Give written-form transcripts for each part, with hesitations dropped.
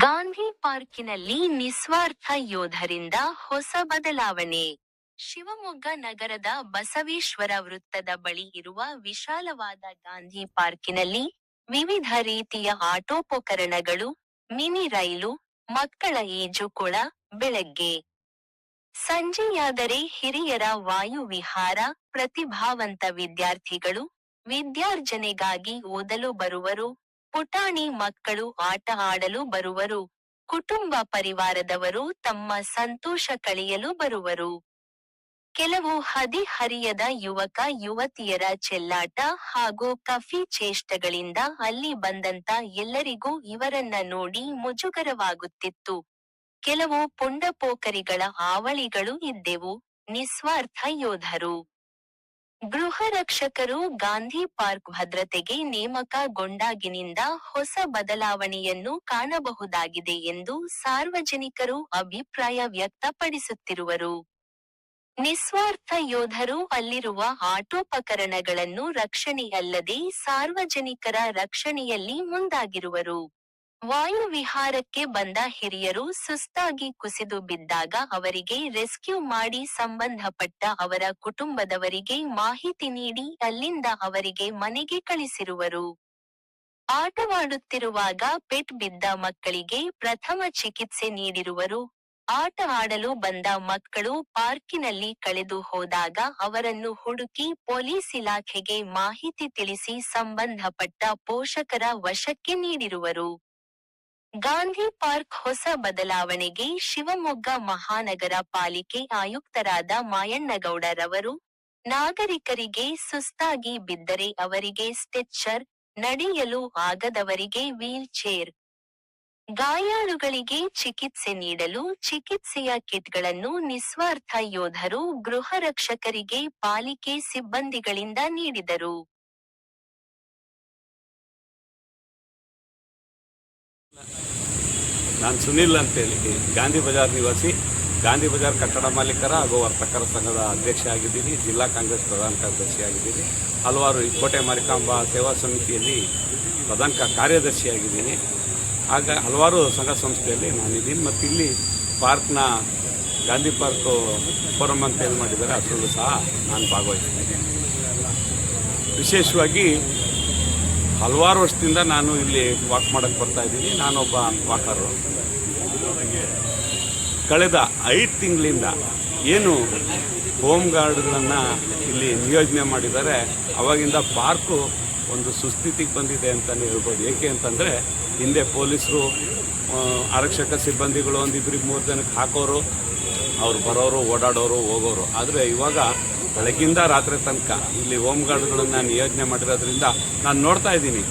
ಗಾಂಧಿ ಪಾರ್ಕಿನಲ್ಲಿ ನಿಸ್ವಾರ್ಥ ಯೋಧರಿಂದ ಹೊಸ ಬದಲಾವಣೆ. ಶಿವಮೊಗ್ಗ ನಗರದ ಬಸವೇಶ್ವರ ವೃತ್ತದ ಬಳಿ ಇರುವ ವಿಶಾಲವಾದ ಗಾಂಧಿ ಪಾರ್ಕಿನಲ್ಲಿ ವಿವಿಧ ರೀತಿಯ ಆಟೋಪಕರಣಗಳು, ಮಿನಿ ರೈಲು, ಮಕ್ಕಳ ಈಜುಕೊಳ, ಬೆಳಗ್ಗೆ ಸಂಜೆಯಾದರೆ ಹಿರಿಯರ ವಾಯು ವಿಹಾರ, ಪ್ರತಿಭಾವಂತ ವಿದ್ಯಾರ್ಥಿಗಳು, ವಿದ್ಯಾರ್ಜನೆಗಾಗಿ ಓದಲು ಬರುವರು, ಪುಟಾಣಿ ಮಕ್ಕಳು ಆಟ ಆಡಲು ಬರುವರು, ಕುಟುಂಬ ಪರಿವಾರದವರು ತಮ್ಮ ಸಂತೋಷ ಕಳೆಯಲು ಬರುವರು. ಕೆಲವು ಹದಿಹರಿಯದ ಯುವಕ ಯುವತಿಯರ ಚೆಲ್ಲಾಟ ಹಾಗೂ ಕಫಿ ಚೇಷ್ಟೆಗಳಿಂದ ಅಲ್ಲಿ ಬಂದಂತ ಎಲ್ಲರಿಗೂ ಇವರನ್ನ ನೋಡಿ ಮುಜುಗರವಾಗುತ್ತಿತ್ತು. ಕೆಲವು ಪುಂಡಪೋಕರಿಗಳ ಆವಳಿಗಳು ಇದ್ದೆವು, ನಿಸ್ವಾರ್ಥ ಯೋಧರು. ಗೃಹರಕ್ಷಕರು ಗಾಂಧಿ ಪಾರ್ಕ್ ಭದ್ರತೆಗೆ ನೇಮಕಗೊಂಡಾಗಿನಿಂದ ಹೊಸ ಬದಲಾವಣೆಯನ್ನು ಕಾಣಬಹುದಾಗಿದೆ ಎಂದು ಸಾರ್ವಜನಿಕರು ಅಭಿಪ್ರಾಯ ವ್ಯಕ್ತಪಡಿಸುತ್ತಿರುವರು. ನಿಸ್ವಾರ್ಥ ಯೋಧರು ಅಲ್ಲಿರುವ ಆಟೋಪಕರಣಗಳನ್ನು ರಕ್ಷಣೆಯಲ್ಲದೆ ಸಾರ್ವಜನಿಕರ ರಕ್ಷಣೆಯಲ್ಲಿ ಮುಂದಾಗಿರುವರು. ವಾಯು ವಿಹಾರಕ್ಕೆ ಬಂದ ಹಿರಿಯರು ಸುಸ್ತಾಗಿ ಕುಸಿದು ಬಿದ್ದಾಗ ಅವರಿಗೆ ರೆಸ್ಕ್ಯೂ ಮಾಡಿ ಸಂಬಂಧಪಟ್ಟ ಅವರ ಕುಟುಂಬದವರಿಗೆ ಮಾಹಿತಿ ನೀಡಿ ಅಲ್ಲಿಂದ ಅವರಿಗೆ ಮನೆಗೆ ಕಳಿಸಿರುವರು. ಆಟವಾಡುತ್ತಿರುವಾಗ ಪೆಟ್ಟು ಬಿದ್ದ ಮಕ್ಕಳಿಗೆ ಪ್ರಥಮ ಚಿಕಿತ್ಸೆ ನೀಡಿರುವರು. ಆಟ ಆಡಲು ಬಂದ ಮಕ್ಕಳು ಪಾರ್ಕಿನಲ್ಲಿ ಕಳೆದು ಹೋದಾಗ ಅವರನ್ನು ಹುಡುಕಿ ಪೊಲೀಸ್ ಇಲಾಖೆಗೆ ಮಾಹಿತಿ ತಿಳಿಸಿ ಸಂಬಂಧಪಟ್ಟ ಪೋಷಕರ ವಶಕ್ಕೆ ನೀಡಿರುವರು. ಗಾಂಧಿ ಪಾರ್ಕ್ ಹೊಸ ಬದಲಾವಣೆಗೆ ಶಿವಮೊಗ್ಗ ಮಹಾನಗರ ಪಾಲಿಕೆ ಆಯುಕ್ತರಾದ ಮಾಯಣ್ಣಗೌಡ ರವರು, ನಾಗರಿಕರಿಗೆ ಸುಸ್ತಾಗಿ ಬಿದ್ದರೆ ಅವರಿಗೆ ಸ್ಟ್ರೆಚರ್, ನಡೆಯಲು ಆಗದವರಿಗೆ ವೀಲ್ ಚೇರ್, ಗಾಯಾಳುಗಳಿಗೆ ಚಿಕಿತ್ಸೆ ನೀಡಲು ಚಿಕಿತ್ಸೆಯ ಕಿಟ್ಗಳನ್ನು ನಿಸ್ವಾರ್ಥ ಯೋಧರು ಗೃಹರಕ್ಷಕರಿಗೆ ಪಾಲಿಕೆ ಸಿಬ್ಬಂದಿಗಳಿಂದ ನೀಡಿದರು. ನಾನು ಸುನಿಲ್ ಅಂತೇಳಿ ಗಾಂಧಿ ಬಜಾರ್ ನಿವಾಸಿ, ಗಾಂಧಿ ಬಜಾರ್ ಕಟ್ಟಡ ಮಾಲೀಕರ ಹಾಗೂ ವರ್ತಕರ ಸಂಘದ ಅಧ್ಯಕ್ಷ ಆಗಿದ್ದೀನಿ. ಜಿಲ್ಲಾ ಕಾಂಗ್ರೆಸ್ ಪ್ರಧಾನ ಕಾರ್ಯದರ್ಶಿ ಆಗಿದ್ದೀನಿ. ಹಲವಾರು ಕೋಟೆ ಮಾರಿಕಾಂಬಾ ಸೇವಾ ಸಮಿತಿಯಲ್ಲಿ ಪ್ರಧಾನ ಕಾರ್ಯದರ್ಶಿಯಾಗಿದ್ದೀನಿ. ಆಗ ಹಲವಾರು ಸಂಘ ಸಂಸ್ಥೆಯಲ್ಲಿ ನಾನಿದ್ದೀನಿ. ಮತ್ತು ಇಲ್ಲಿ ಪಾರ್ಕ್ನ ಗಾಂಧಿ ಪಾರ್ಕು ಫೋರಮ್ ಅಂತ ಏನು ಮಾಡಿದ್ದಾರೆ ಅದರಲ್ಲೂ ಸಹ ನಾನು ಭಾಗವಹಿಸ್ತೀನಿ. ವಿಶೇಷವಾಗಿ ಹಲವಾರು ವರ್ಷದಿಂದ ನಾನು ಇಲ್ಲಿ ವಾಕ್ ಮಾಡೋಕ್ಕೆ ಬರ್ತಾಯಿದ್ದೀನಿ. ನಾನೊಬ್ಬ ವಾಕರು. ಕಳೆದ 5 ತಿಂಗಳಿಂದ ಏನು ಹೋಮ್ ಗಾರ್ಡ್ಗಳನ್ನು ಇಲ್ಲಿ ನಿಯೋಜನೆ ಮಾಡಿದ್ದಾರೆ, ಅವಾಗಿಂದ ಪಾರ್ಕು ಒಂದು ಸುಸ್ಥಿತಿಗೆ ಬಂದಿದೆ ಅಂತಲೇ ಹೇಳ್ಬೋದು. ಏಕೆ ಅಂತಂದರೆ ಹಿಂದೆ ಪೊಲೀಸರು, ಆರಕ್ಷಕ ಸಿಬ್ಬಂದಿಗಳು 1-2-3 ಜನಕ್ಕೆ ಹಾಕೋರು, ಅವ್ರು ಬರೋರು, ಓಡಾಡೋರು, ಹೋಗೋರು. ಆದರೆ ಇವಾಗ ಬೆಳಗ್ಗಿಂದ ರಾತ್ರಿ ತನಕ ಇಲ್ಲಿ ಹೋಮ್ ಗಾರ್ಡ್ಗಳನ್ನು ನಿಯೋಜನೆ ಮಾಡಿರೋದ್ರಿಂದ ನಾನು ನೋಡ್ತಾ ಇದ್ದೀನಿ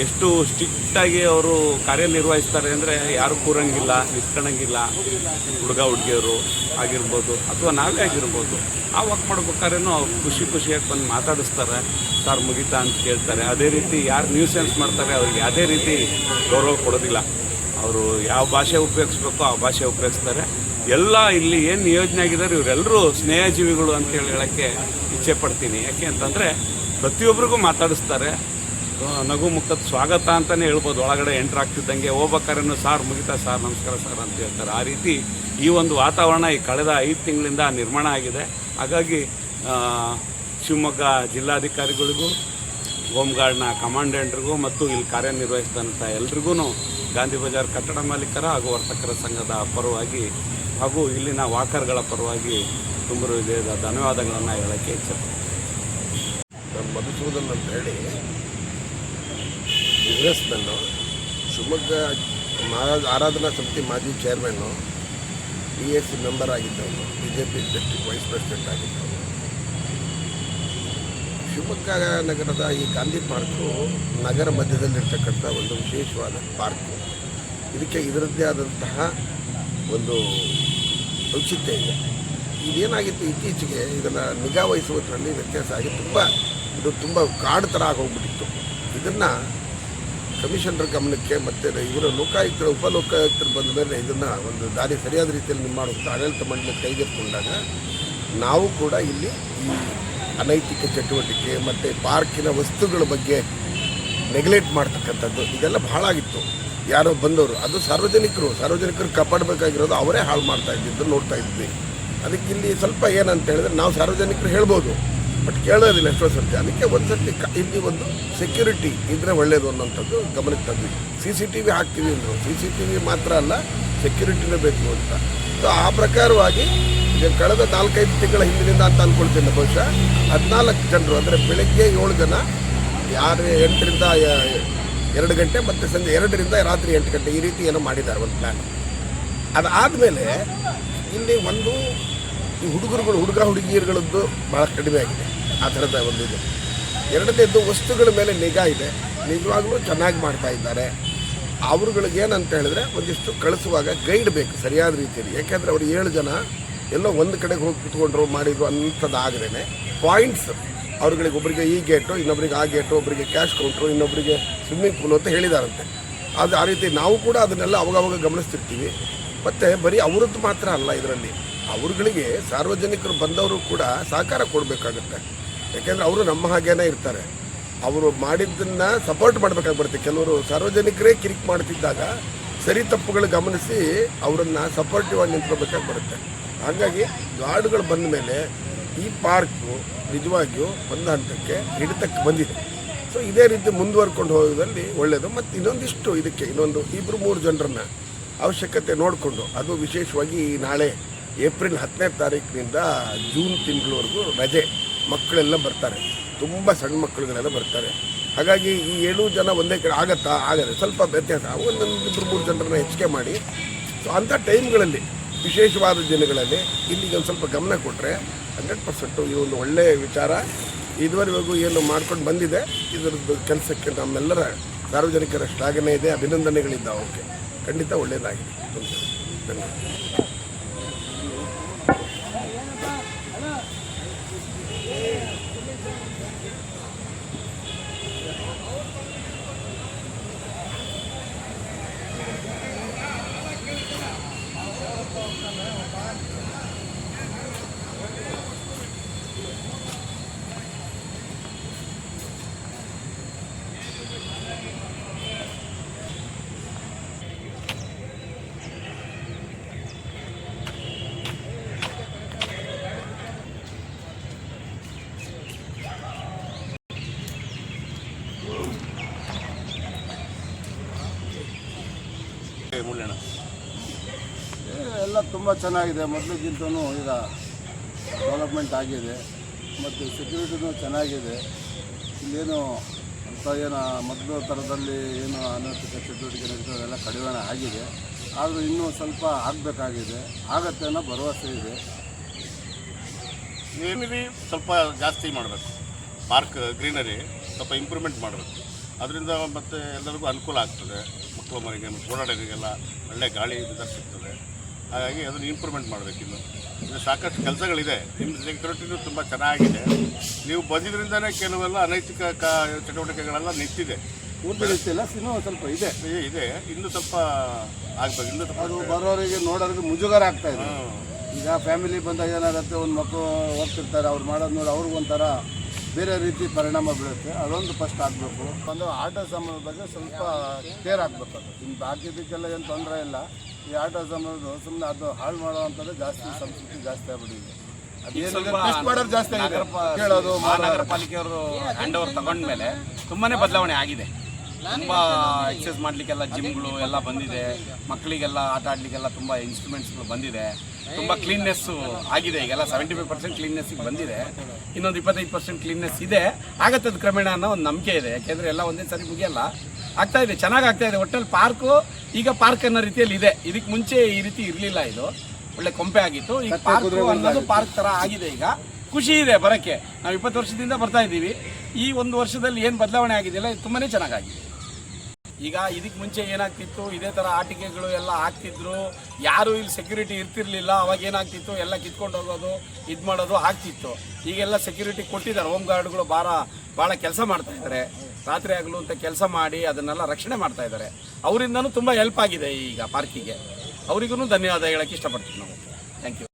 ಎಷ್ಟು ಸ್ಟ್ರಿಕ್ಟಾಗಿ ಅವರು ಕಾರ್ಯನಿರ್ವಹಿಸ್ತಾರೆ ಅಂದರೆ ಯಾರು ಕೂರಂಗಿಲ್ಲ, ನಿಂತ್ಕೊಳ್ಳಂಗಿಲ್ಲ. ಹುಡುಗ ಹುಡುಗಿಯರು ಆಗಿರ್ಬೋದು ಅಥವಾ ನಾವೇ ಆಗಿರ್ಬೋದು, ಆ ವರ್ಕ್ ಮಾಡ್ಬೇಕಾದ್ರೂ ಅವ್ರು ಖುಷಿಯಾಗಿ ಬಂದು ಮಾತಾಡಿಸ್ತಾರೆ. ಸರ್ ಮುಗಿತಾ ಅಂತ ಕೇಳ್ತಾರೆ. ಅದೇ ರೀತಿ ಯಾರು ನ್ಯೂಸೆನ್ಸ್ ಮಾಡ್ತಾರೆ ಅವರಿಗೆ ಅದೇ ರೀತಿ ಗೌರವ ಕೊಡೋದಿಲ್ಲ. ಅವರು ಯಾವ ಭಾಷೆ ಉಪಯೋಗಿಸ್ಬೇಕೋ ಆ ಭಾಷೆ ಉಪಯೋಗಿಸ್ತಾರೆ. ಎಲ್ಲ ಇಲ್ಲಿ ಏನು ನಿಯೋಜನೆ ಆಗಿದ್ದಾರೆ ಇವರೆಲ್ಲರೂ ಸ್ನೇಹಜೀವಿಗಳು ಅಂತೇಳಿ ಹೇಳೋಕ್ಕೆ ಇಚ್ಛೆ ಪಡ್ತೀನಿ. ಯಾಕೆ ಅಂತಂದರೆ ಪ್ರತಿಯೊಬ್ಬರಿಗೂ ಮಾತಾಡಿಸ್ತಾರೆ. ನಗು ಮುಖದ ಸ್ವಾಗತ ಅಂತಲೇ ಹೇಳ್ಬೋದು. ಒಳಗಡೆ ಎಂಟ್ರ್ ಆಗ್ತಿದ್ದಂಗೆ ಹೋಗ್ಬೇಕಾದ್ರೂ ಸಾರ್ ಮುಗಿತಾ ಸಾರ್, ನಮಸ್ಕಾರ ಸರ್ ಅಂತ ಹೇಳ್ತಾರೆ. ಆ ರೀತಿ ಈ ಒಂದು ವಾತಾವರಣ ಈ ಕಳೆದ 5 ತಿಂಗಳಿಂದ ನಿರ್ಮಾಣ ಆಗಿದೆ. ಹಾಗಾಗಿ ಶಿವಮೊಗ್ಗ ಜಿಲ್ಲಾಧಿಕಾರಿಗಳಿಗೂ, ಹೋಮ್ ಗಾರ್ಡ್ನ ಕಮಾಂಡೆಂಟ್ರಿಗೂ ಮತ್ತು ಇಲ್ಲಿ ಕಾರ್ಯನಿರ್ವಹಿಸಿದಂಥ ಎಲ್ರಿಗೂ ಗಾಂಧಿ ಬಜಾರ್ ಕಟ್ಟಡ ಮಾಲೀಕರ ಹಾಗೂ ವರ್ತಕರ ಸಂಘದ ಪರವಾಗಿ ಹಾಗೂ ಇಲ್ಲಿನ ವಾಕರ್ಗಳ ಪರವಾಗಿ ತುಂಬ ಹೃದಯದ ಧನ್ಯವಾದಗಳನ್ನು ಹೇಳೋಕ್ಕೆ ಇಚ್ಛೆಪಡ್ತೀನಿ. ನಾನು ಮಧುಸೂದನ್ ಅಂತ ಹೇಳಿ ಬಿಸ್ನೆಸ್ಮನ್ನು, ಶಿವಮೊಗ್ಗ ಆರಾಧನಾ ಸಮಿತಿ ಮಾಜಿ ಚೇರ್ಮನ್ನು, PAC ಮೆಂಬರ್ ಆಗಿದ್ದವನು, BJP ಡಿಸ್ಟ್ರಿಕ್ಟ್ ವೈಸ್ ಪ್ರೆಸಿಡೆಂಟ್ ಆಗಿದ್ದವನು. ಶಿವಮೊಗ್ಗ ನಗರದ ಈ ಗಾಂಧಿ ಪಾರ್ಕು ನಗರ ಮಧ್ಯದಲ್ಲಿರ್ತಕ್ಕಂಥ ಒಂದು ವಿಶೇಷವಾದ ಪಾರ್ಕು. ಇದಕ್ಕೆ ಇದರದ್ದೇ ಆದಂತಹ ಒಂದು ಔಚಿತ್ಯ ಇದೆ. ಇದೇನಾಗಿತ್ತು, ಇತ್ತೀಚೆಗೆ ಇದನ್ನು ನಿಗಾ ವಹಿಸುವುದರಲ್ಲಿ ವ್ಯತ್ಯಾಸ ಆಗಿ ತುಂಬ ಕಾಡು ಥರ ಆಗೋಗ್ಬಿಟ್ಟಿತ್ತು. ಇದನ್ನು ಕಮಿಷನರ್ ಗಮನಕ್ಕೆ ಮತ್ತು ಇವರ ಲೋಕಾಯುಕ್ತರು, ಉಪಲೋಕಾಯುಕ್ತರು ಬಂದ ಮೇಲೆ ಇದನ್ನು ಒಂದು ದಾರಿ ಸರಿಯಾದ ರೀತಿಯಲ್ಲಿ ಮಾಡುವಂಥ ಆಡಳಿತ ಮಂಡಳಿ ಕೈಗೆತ್ತಿಕೊಂಡಾಗ ನಾವು ಕೂಡ ಇಲ್ಲಿ ಈ ಅನೈತಿಕ ಚಟುವಟಿಕೆ ಮತ್ತು ಪಾರ್ಕಿನ ವಸ್ತುಗಳ ಬಗ್ಗೆ ನೆಗ್ಲೆಕ್ಟ್ ಮಾಡ್ತಕ್ಕಂಥದ್ದು ಇದೆಲ್ಲ ಭಾಳ ಆಗಿತ್ತು. ಯಾರೋ ಬಂದವರು, ಅದು ಸಾರ್ವಜನಿಕರು ಕಾಪಾಡಬೇಕಾಗಿರೋದು ಅವರೇ ಹಾಳು ಮಾಡ್ತಾ ಇದ್ದಿದ್ದು ನೋಡ್ತಾ ಇದ್ವಿ. ಅದಕ್ಕೆ ಇಲ್ಲಿ ಸ್ವಲ್ಪ ಏನಂತ ಹೇಳಿದ್ರೆ ನಾವು ಸಾರ್ವಜನಿಕರು ಹೇಳ್ಬೋದು, ಬಟ್ ಕೇಳೋದಿಲ್ಲ ಎಷ್ಟೋ ಸರ್ತಿ. ಅದಕ್ಕೆ ಒಂದು ಸರ್ತಿ ಇಲ್ಲಿ ಒಂದು ಸೆಕ್ಯೂರಿಟಿ ಇದ್ದರೆ ಒಳ್ಳೆಯದು ಅನ್ನೋಂಥದ್ದು ಗಮನಕ್ಕೆ ತಂದ್ವಿ. CCTV ಹಾಕ್ತೀವಿ ಅಂದರು. CCTV ಮಾತ್ರ ಅಲ್ಲ, ಸೆಕ್ಯೂರಿಟಿನೇ ಬೇಕು ಅಂತ. ಸೊ ಆ ಪ್ರಕಾರವಾಗಿ ಈಗ ಕಳೆದ 4-5 ತಿಂಗಳ ಹಿಂದಿನಿಂದ ಅಂತ ಅಂದ್ಕೊಳ್ತೀನಿ, ಬಹುಶಃ 14 ಜನರು, ಅಂದರೆ ಬೆಳಗ್ಗೆ 7 ಜನ, 8ರಿಂದ 2 ಗಂಟೆ ಮತ್ತು ಸಂಜೆ 2ರಿಂದ ರಾತ್ರಿ 8 ಗಂಟೆ, ಈ ರೀತಿ ಏನೋ ಮಾಡಿದ್ದಾರೆ ಒಂದು ಪ್ಲ್ಯಾನ್. ಅದಾದಮೇಲೆ ಇಲ್ಲಿ ಒಂದು ಈ ಹುಡುಗ ಹುಡುಗಿಯರುಗಳದ್ದು ಭಾಳ ಕಡಿಮೆ ಆಗಿದೆ ಆ ಥರದ ಒಂದು ಇದು. ಎರಡನೇದು ವಸ್ತುಗಳ ಮೇಲೆ ನಿಗಾ ಇದೆ, ನಿಜವಾಗ್ಲೂ ಚೆನ್ನಾಗಿ ಮಾಡ್ತಾ ಇದ್ದಾರೆ. ಅವ್ರುಗಳಿಗೆ ಏನಂತ ಹೇಳಿದ್ರೆ ಒಂದಿಷ್ಟು ಕಳಿಸುವಾಗ ಗೈಡ್ ಬೇಕು ಸರಿಯಾದ ರೀತಿಯಲ್ಲಿ. ಯಾಕೆಂದರೆ ಅವರು 7 ಜನ ಎಲ್ಲೋ ಒಂದು ಕಡೆಗೆ ಹೋಗಿ ಕುತ್ಕೊಂಡ್ರು ಮಾಡಿದ್ರು ಅಂಥದ್ದು ಆಗದೇನೆ ಪಾಯಿಂಟ್ಸ್ ಅವ್ರುಗಳಿಗೆ, ಒಬ್ಬರಿಗೆ ಈ ಗೇಟು, ಇನ್ನೊಬ್ಬರಿಗೆ ಆ ಗೇಟು, ಒಬ್ಬರಿಗೆ ಕ್ಯಾಶ್ ಕೌಂಟ್ರು, ಇನ್ನೊಬ್ಬರಿಗೆ ಸ್ವಿಮ್ಮಿಂಗ್ ಪೂಲು ಅಂತ ಹೇಳಿದಾರಂತೆ. ಅದು ಆ ರೀತಿ ನಾವು ಕೂಡ ಅದನ್ನೆಲ್ಲ ಅವಾಗ ಗಮನಿಸ್ತಿರ್ತೀವಿ. ಮತ್ತು ಬರೀ ಅವ್ರದ್ದು ಮಾತ್ರ ಅಲ್ಲ, ಇದರಲ್ಲಿ ಅವ್ರುಗಳಿಗೆ ಸಾರ್ವಜನಿಕರು ಬಂದವರು ಕೂಡ ಸಹಕಾರ ಕೊಡಬೇಕಾಗುತ್ತೆ. ಯಾಕೆಂದರೆ ಅವರು ನಮ್ಮ ಹಾಗೇನೇ ಇರ್ತಾರೆ. ಅವರು ಮಾಡಿದ್ದನ್ನು ಸಪೋರ್ಟ್ ಮಾಡಬೇಕಾಗಿ ಬರುತ್ತೆ. ಕೆಲವರು ಸಾರ್ವಜನಿಕರೇ ಕಿರಿಕ್ ಮಾಡ್ತಿದ್ದಾಗ ಸರಿ ತಪ್ಪುಗಳು ಗಮನಿಸಿ ಅವರನ್ನು ಸಪೋರ್ಟಿವ್ ಆಗಿ ನಿಂತ್ಕೋಬೇಕಾಗಿ ಬರುತ್ತೆ. ಹಾಗಾಗಿ ಗಾರ್ಡ್ಗಳು ಬಂದ ಮೇಲೆ ಈ ಪಾರ್ಕು ನಿಜವಾಗಿಯೂ ಒಂದು ಹಂತಕ್ಕೆ ಹಿಡಿತಕ್ಕೆ ಬಂದಿದೆ. ಸೊ ಇದೇ ರೀತಿ ಮುಂದುವರ್ಕೊಂಡು ಹೋಗೋದ್ರಲ್ಲಿ ಒಳ್ಳೆಯದು. ಮತ್ತು ಇನ್ನೊಂದಿಷ್ಟು ಇದಕ್ಕೆ ಇನ್ನೊಂದು 2-3 ಜನರನ್ನು ಅವಶ್ಯಕತೆ ನೋಡಿಕೊಂಡು, ಅದು ವಿಶೇಷವಾಗಿ ನಾಳೆ ಏಪ್ರಿಲ್ 10ನೇ ತಾರೀಕಿನಿಂದ ಜೂನ್ ತಿಂಗಳವರೆಗೂ ರಜೆ, ಮಕ್ಕಳೆಲ್ಲ ಬರ್ತಾರೆ, ತುಂಬ ಸಣ್ಣ ಮಕ್ಕಳುಗಳೆಲ್ಲ ಬರ್ತಾರೆ. ಹಾಗಾಗಿ ಈ 7 ಜನ ಒಂದೇ ಕಡೆ ಆಗತ್ತೆ ಸ್ವಲ್ಪ ವ್ಯತ್ಯಾಸ. ಒಂದೊಂದು 2-3 ಜನರನ್ನ ಹೆಚ್ಚಿಗೆ ಮಾಡಿ, ಸೊ ಅಂಥ ಟೈಮ್ಗಳಲ್ಲಿ ವಿಶೇಷವಾದ ದಿನಗಳಲ್ಲಿ ಇಲ್ಲಿಗೆ ಒಂದು ಸ್ವಲ್ಪ ಗಮನ ಕೊಟ್ಟರೆ 100% ಈ ಒಂದು ಒಳ್ಳೆಯ ವಿಚಾರ ಇದುವರೆಗೂ ಏನು ಮಾಡ್ಕೊಂಡು ಬಂದಿದೆ. ಇದರದ್ದು ಕೆಲಸಕ್ಕೆ ನಮ್ಮೆಲ್ಲರ ಸಾರ್ವಜನಿಕರ ಶ್ಲಾಘನೆ ಇದೆ, ಅಭಿನಂದನೆಗಳಿದ್ದಾವೆ. ಅವಕ್ಕೆ ಖಂಡಿತ ಒಳ್ಳೆಯದಾಗಿದೆ. ಧನ್ಯವಾದ. ಎಲ್ಲ ತುಂಬ ಚೆನ್ನಾಗಿದೆ. ಮೊದಲಿಗಿಂತನೂ ಈಗ ಡೆವಲಪ್ಮೆಂಟ್ ಆಗಿದೆ ಮತ್ತು ಸೆಕ್ಯೂರಿಟಿನೂ ಚೆನ್ನಾಗಿದೆ. ಇಲ್ಲೇನು ಅಂತ ಏನು ಮೊದಲು ಥರದಲ್ಲಿ ಏನು ಅನೈತಿಕ ಚಟುವಟಿಕೆ ನಡೀತದೆ ಎಲ್ಲ ಕಡಿಮೆ ಆಗಿದೆ. ಆದರೂ ಇನ್ನೂ ಸ್ವಲ್ಪ ಆಗಬೇಕಾಗಿದೆ, ಆಗತ್ತೆ ಅನ್ನೋ ಭರವಸೆ ಇದೆ. ಗ್ರೀನರಿ ಸ್ವಲ್ಪ ಜಾಸ್ತಿ ಮಾಡಬೇಕು, ಪಾರ್ಕ್ ಗ್ರೀನರಿ ಸ್ವಲ್ಪ ಇಂಪ್ರೂವ್ಮೆಂಟ್ ಮಾಡಬೇಕು. ಅದರಿಂದ ಮತ್ತು ಎಲ್ಲರಿಗೂ ಅನುಕೂಲ ಆಗ್ತದೆ. ಮಕ್ಕಳು ಮರಿಗೆ ಮತ್ತು ಓಡಾಡೋರಿಗೆಲ್ಲ ಒಳ್ಳೆ ಗಾಳಿ ಸಿಗ್ತದೆ. ಹಾಗಾಗಿ ಅದನ್ನು ಇಂಪ್ರೂವ್ಮೆಂಟ್ ಮಾಡಬೇಕು. ಇನ್ನು ಸಾಕಷ್ಟು ಕೆಲಸಗಳಿದೆ. ನಿಮ್ಮ ಸೆಕ್ಯೂರಿಟಿನೂ ತುಂಬ ಚೆನ್ನಾಗಿದೆ. ನೀವು ಬಂದಿದ್ದರಿಂದನೇ ಕೆಲವೆಲ್ಲ ಅನೈತಿಕ ಚಟುವಟಿಕೆಗಳೆಲ್ಲ ನಿಂತಿದೆ. ಪೂರ್ತಿ ರೀತಿಯಲ್ಲ, ಇನ್ನೂ ಸ್ವಲ್ಪ ಇದೆ ಇನ್ನೂ ಸ್ವಲ್ಪ ಆಗಬೇಕು. ಇನ್ನೂ ಸ್ವಲ್ಪ ಅದು ಬರೋರಿಗೆ ನೋಡೋರಿಗೆ ಮುಜುಗರ ಆಗ್ತಾ ಇದೆ. ಈಗ ಫ್ಯಾಮಿಲಿ ಬಂದಾಗ ಏನಾಗುತ್ತೆ, ಒಂದು ಮಕ್ಕಳು ಓದ್ತಿರ್ತಾರೆ, ಅವ್ರು ಮಾಡೋದು ನೋಡಿ ಅವ್ರಿಗೊಂಥರ ಬೇರೆ ರೀತಿ ಪರಿಣಾಮ ಬೀಳುತ್ತೆ. ಅದೊಂದು ಫಸ್ಟ್ ಆಗಬೇಕು. ಒಂದು ಆಟ ಸಾಮಾನು ಬಗ್ಗೆ ಸ್ವಲ್ಪ ಕೇರ್ ಆಗಬೇಕು. ಅದು ಇನ್ನು ಬಾಕಿದಕ್ಕೆಲ್ಲ ಏನು ತೊಂದರೆ ಇಲ್ಲ. ಈ ಆಟ ಸಾಮಾನು ಸುಮ್ಮನೆ ಅದು ಹಾಳು ಮಾಡೋವಂಥದ್ದು ಜಾಸ್ತಿ, ಸಂಸ್ಕೃತಿ ಜಾಸ್ತಿ ಆಗ್ಬಿಟ್ಟಿದೆ. ಅದೇನಿದೆ ಟೆಸ್ಟ್ ಮಾಡೋದು ಜಾಸ್ತಿ ಆಗಿದೆ. ಕೇಳೋದು ಮಹಾನಗರ ಪಾಲಿಕೆಯವರು ಹ್ಯಾಂಡ್ ಓವರ್ ತಗೊಂಡ್ಮೇಲೆ ತುಂಬಾ ಬದಲಾವಣೆ ಆಗಿದೆ. ತುಂಬ ಎಕ್ಸಸೈಸ್ ಮಾಡಲಿಕ್ಕೆಲ್ಲ ಜಿಮ್ಗಳು ಎಲ್ಲ ಬಂದಿದೆ. ಮಕ್ಕಳಿಗೆಲ್ಲ ಆಟ ಆಡಲಿಕ್ಕೆಲ್ಲ ತುಂಬ ಇನ್ಸ್ಟ್ರೂಮೆಂಟ್ಸ್ಗಳು ಬಂದಿದೆ. ತುಂಬ ಕ್ಲೀನ್ನೆಸ್ಸು ಆಗಿದೆ. ಈಗೆಲ್ಲ 75% ಕ್ಲೀನ್ನೆಸ್ಸಿಗೆ ಬಂದಿದೆ. ಇನ್ನೊಂದು 25% ಕ್ಲೀನ್ನೆಸ್ ಇದೆ. ಆಗತ್ತೆ ಅದು ಕ್ರಮೇಣ ಅನ್ನೋ ಒಂದು ನಂಬಿಕೆ ಇದೆ. ಯಾಕೆಂದರೆ ಎಲ್ಲ ಒಂದೇ ಸಾರಿ ಮುಗಿಯಲ್ಲ. ಆಗ್ತಾ ಇದೆ, ಚೆನ್ನಾಗಿ ಆಗ್ತಾ ಇದೆ. ಒಟ್ಟಲ್ಲಿ ಪಾರ್ಕು ಈಗ ಪಾರ್ಕ್ ಅನ್ನೋ ರೀತಿಯಲ್ಲಿ ಇದೆ. ಇದಕ್ಕೆ ಮುಂಚೆ ಈ ರೀತಿ ಇರಲಿಲ್ಲ. ಇದು ಒಳ್ಳೆ ಕೊಂಪೆ ಆಗಿತ್ತು. ಈಗ ಪಾರ್ಕ್ ಅನ್ನೋದು ಪಾರ್ಕ್ ಥರ ಆಗಿದೆ. ಈಗ ಖುಷಿ ಇದೆ ಬರೋಕ್ಕೆ. ನಾವು 20 ವರ್ಷದಿಂದ ಬರ್ತಾ ಇದ್ದೀವಿ. ಈ 1 ವರ್ಷದಲ್ಲಿ ಏನು ಬದಲಾವಣೆ ಆಗಿದೆಯಲ್ಲ, ಇದು ತುಂಬಾ ಚೆನ್ನಾಗಾಗಿದೆ. ಈಗ ಇದಕ್ಕೆ ಮುಂಚೆ ಏನಾಗ್ತಿತ್ತು, ಇದೇ ಥರ ಆಟಿಕೆಗಳು ಎಲ್ಲ ಆಗ್ತಿದ್ರು. ಯಾರು ಇಲ್ಲಿ ಸೆಕ್ಯೂರಿಟಿ ಇರ್ತಿರ್ಲಿಲ್ಲ. ಅವಾಗ ಏನಾಗ್ತಿತ್ತು, ಎಲ್ಲ ಕಿತ್ಕೊಂಡು ಹೋಗೋದು, ಇದು ಮಾಡೋದು ಆಗ್ತಿತ್ತು. ಈಗೆಲ್ಲ ಸೆಕ್ಯೂರಿಟಿ ಕೊಟ್ಟಿದ್ದಾರೆ. ಹೋಮ್ ಗಾರ್ಡ್ಗಳು ಭಾಳ ಕೆಲಸ ಮಾಡ್ತಾ ಇದ್ದಾರೆ. ರಾತ್ರಿ ಆಗಲು ಅಂತ ಕೆಲಸ ಮಾಡಿ ಅದನ್ನೆಲ್ಲ ರಕ್ಷಣೆ ಮಾಡ್ತಾ ಇದ್ದಾರೆ. ಅವರಿಂದನೂ ತುಂಬ ಹೆಲ್ಪ್ ಆಗಿದೆ ಈಗ ಪಾರ್ಕಿಗೆ. ಅವರಿಗೂ ಧನ್ಯವಾದ ಹೇಳೋಕ್ಕೆ ಇಷ್ಟಪಡ್ತೀವಿ ನಾವು. Thank you.